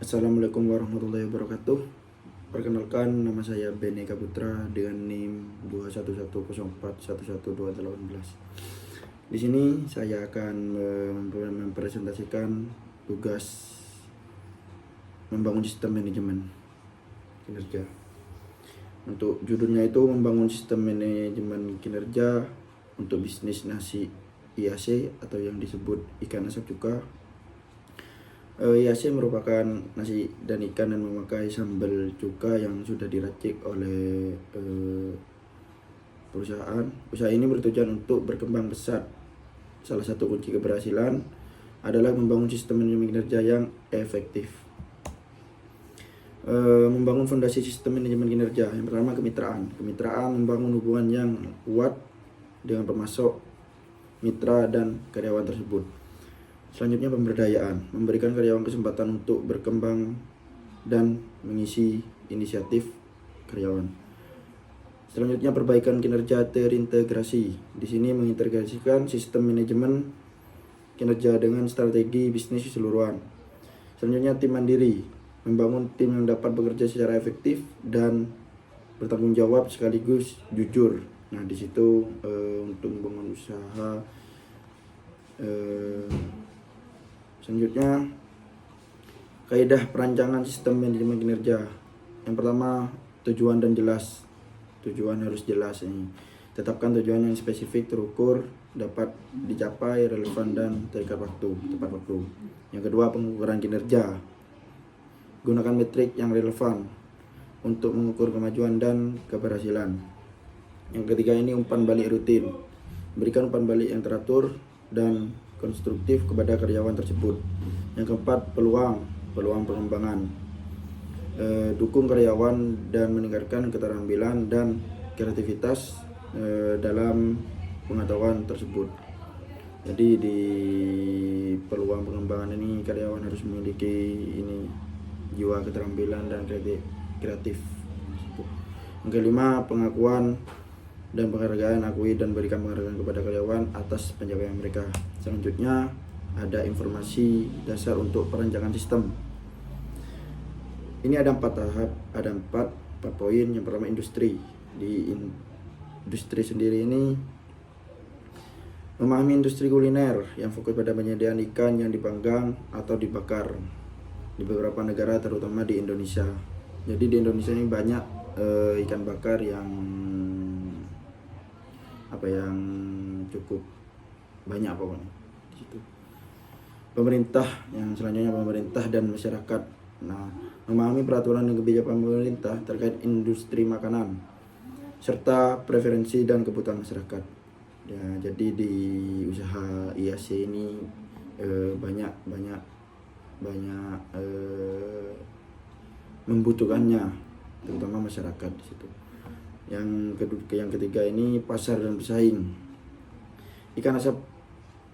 Assalamualaikum warahmatullahi wabarakatuh. Perkenalkan, nama saya Beneka Putra dengan NIM 21104112818. Di sini saya akan mempresentasikan tugas membangun sistem manajemen kinerja. Untuk judulnya itu membangun sistem manajemen kinerja untuk bisnis nasi IAC atau yang disebut ikan asap cuka. IAC merupakan nasi dan ikan yang memakai sambal cuka yang sudah diracik oleh perusahaan. Usaha ini bertujuan untuk berkembang pesat. Salah satu kunci keberhasilan adalah membangun sistem manajemen kinerja yang efektif. Membangun fondasi sistem manajemen kinerja. Yang pertama, kemitraan. Kemitraan membangun hubungan yang kuat dengan pemasok, mitra, dan karyawan tersebut. Selanjutnya, pemberdayaan, memberikan karyawan kesempatan untuk berkembang dan mengisi inisiatif karyawan. Selanjutnya, perbaikan kinerja terintegrasi. Di sini mengintegrasikan sistem manajemen kinerja dengan strategi bisnis keseluruhan. Selanjutnya, tim mandiri, membangun tim yang dapat bekerja secara efektif dan bertanggung jawab sekaligus jujur. Nah, di situ untuk membangun usaha. Selanjutnya, kaidah perancangan sistem manajemen kinerja. Yang pertama, tujuan dan jelas. Tujuan harus jelas ini. Tetapkan tujuan yang spesifik, terukur, dapat dicapai, relevan, dan tepat waktu. Yang kedua, pengukuran kinerja. Gunakan metrik yang relevan untuk mengukur kemajuan dan keberhasilan. Yang ketiga ini umpan balik rutin. Berikan umpan balik yang teratur dan konstruktif kepada karyawan tersebut. Yang keempat, peluang pengembangan. Dukung karyawan dan meningkatkan keterampilan dan kreativitas dalam pengetahuan tersebut. Jadi di peluang pengembangan ini karyawan harus memiliki jiwa keterampilan dan kreatif. Yang kelima, pengakuan dan penghargaan. Akui dan berikan penghargaan kepada karyawan atas pencapaian mereka. Selanjutnya, ada informasi dasar untuk perancangan sistem. Ini ada 4 tahap, ada 4 poin. Yang pertama, industri. Di industri sendiri ini memahami industri kuliner yang fokus pada penyediaan ikan yang dipanggang atau dibakar di beberapa negara, terutama di Indonesia. Jadi di Indonesia ini banyak ikan bakar yang cukup banyak pokoknya di situ. Pemerintah, yang selanjutnya pemerintah dan masyarakat. Nah, memahami peraturan dan kebijakan pemerintah terkait industri makanan serta preferensi dan kebutuhan masyarakat. Ya, jadi di usaha IAC ini banyak membutuhkannya, terutama masyarakat di situ. Yang ketiga ini pasar dan pesaing. Ikan asap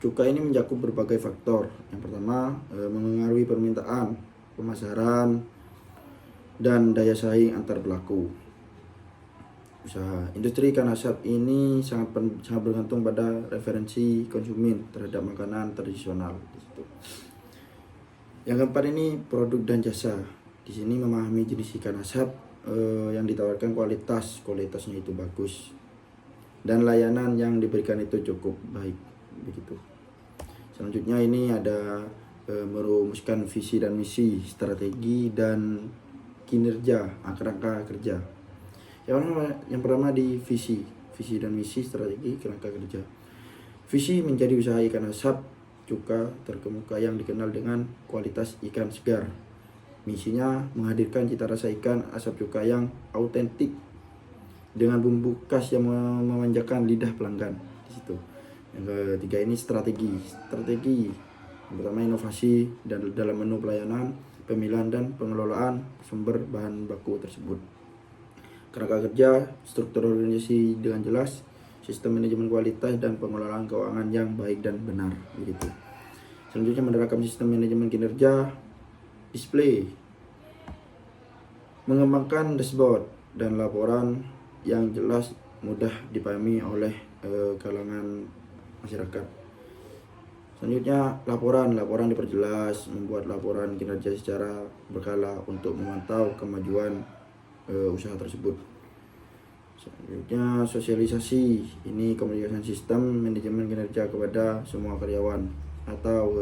cuka ini mencakup berbagai faktor. Yang pertama, mengaruhi permintaan, pemasaran, dan daya saing antar pelaku usaha. Industri ikan asap ini sangat bergantung pada referensi konsumen terhadap makanan tradisional. Yang keempat ini produk dan jasa. Di sini memahami jenis ikan asap yang ditawarkan, kualitasnya itu bagus, dan layanan yang diberikan itu cukup baik, begitu. Selanjutnya ini ada merumuskan visi dan misi, strategi dan kinerja, kerangka kerja. Yang pertama di visi dan misi, strategi, kerangka kerja. Visi menjadi usaha ikan asap cuka terkemuka yang dikenal dengan kualitas ikan segar. Misinya menghadirkan cita rasa ikan asap cuka yang autentik dengan bumbu khas yang memanjakan lidah pelanggan di situ. Yang ketiga ini strategi. Yang pertama, inovasi dan dalam menu pelayanan, pemilihan dan pengelolaan sumber bahan baku tersebut. Kerangka kerja, struktur organisasi dengan jelas, sistem manajemen kualitas dan pengelolaan keuangan yang baik dan benar, begitu. Selanjutnya, menerapkan sistem manajemen kinerja. Display, mengembangkan dashboard dan laporan yang jelas, mudah dipahami oleh kalangan masyarakat. Selanjutnya laporan diperjelas, membuat laporan kinerja secara berkala untuk memantau kemajuan usaha tersebut. Selanjutnya sosialisasi, ini komunikasi sistem manajemen kinerja kepada semua karyawan, atau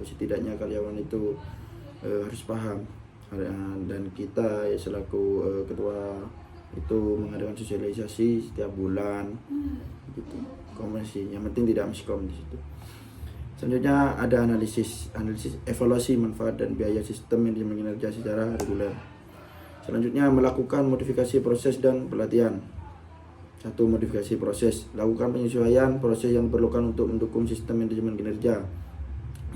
setidaknya karyawan itu harus paham, dan kita selaku ketua itu mengadakan sosialisasi setiap bulan gitu. Komunikasi yang penting tidak miskom di situ. Selanjutnya ada analisis evaluasi manfaat dan biaya sistem manajemen kinerja secara reguler. Selanjutnya melakukan modifikasi proses dan pelatihan. 1. Modifikasi proses, lakukan penyesuaian proses yang diperlukan untuk mendukung sistem manajemen kinerja.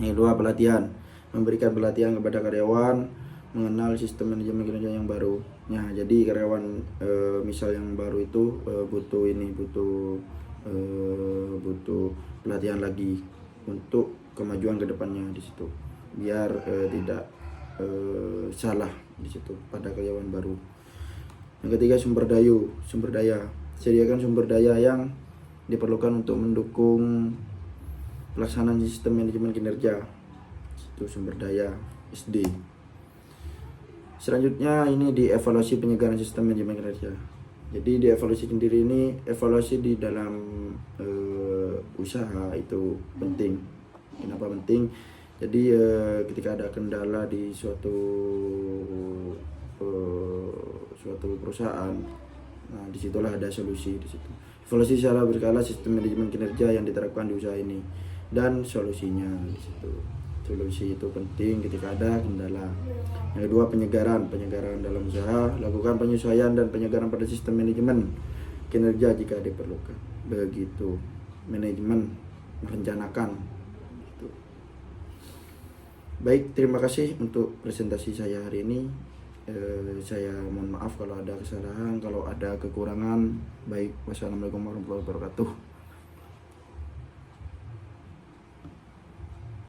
Yang 2. Pelatihan, memberikan pelatihan kepada karyawan mengenal sistem manajemen kinerja yang baru. Nah, jadi karyawan misal yang baru itu butuh pelatihan lagi untuk kemajuan kedepannya di situ, biar tidak salah di situ pada karyawan baru. Yang ketiga, sumber daya. Sediakan sumber daya yang diperlukan untuk mendukung pelaksanaan sistem manajemen kinerja. Itu sumber daya SD. Selanjutnya ini di evaluasi penyegaran sistem manajemen kinerja. Jadi di evaluasi sendiri ini, evaluasi di dalam usaha itu penting. Kenapa penting? Jadi ketika ada kendala di suatu perusahaan, nah disitulah ada solusi di situ. Evaluasi secara berkala sistem manajemen kinerja yang diterapkan di usaha ini dan solusinya di situ. Solusi itu penting ketika ada kendala. Yang kedua, penyegaran dalam usaha, lakukan penyesuaian dan penyegaran pada sistem manajemen kinerja jika diperlukan. Begitu manajemen merencanakan. Gitu. Baik, terima kasih untuk presentasi saya hari ini. Saya mohon maaf kalau ada kesalahan, kalau ada kekurangan. Baik, wassalamualaikum warahmatullahi wabarakatuh.